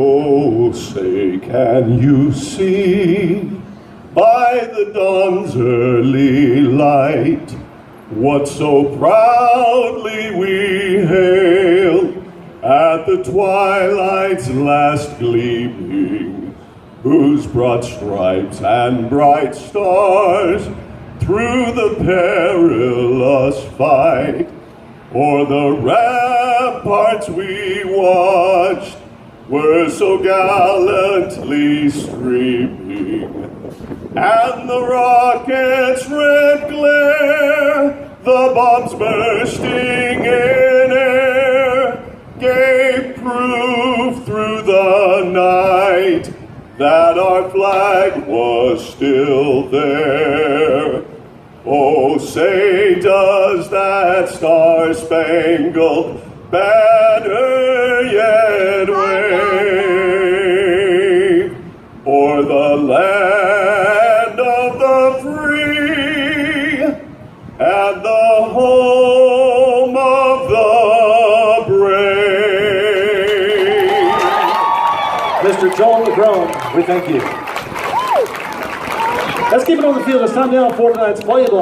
Oh, say, can you see by the dawn's early light what so proudly we hailed at the twilight's last gleaming, whose broad stripes and bright stars through the perilous fight o'er the ramparts we watched were so gallantly streaming, and the rocket's red glare, the bombs bursting in air, gave proof through the night that our flag was still there. Oh, say, does that star-spangled banner yet wave o'er the land of the free and the home of the brave? Mr. Joel Lagrone, we thank you. Let's keep it on the field. It's time now for tonight's volleyball.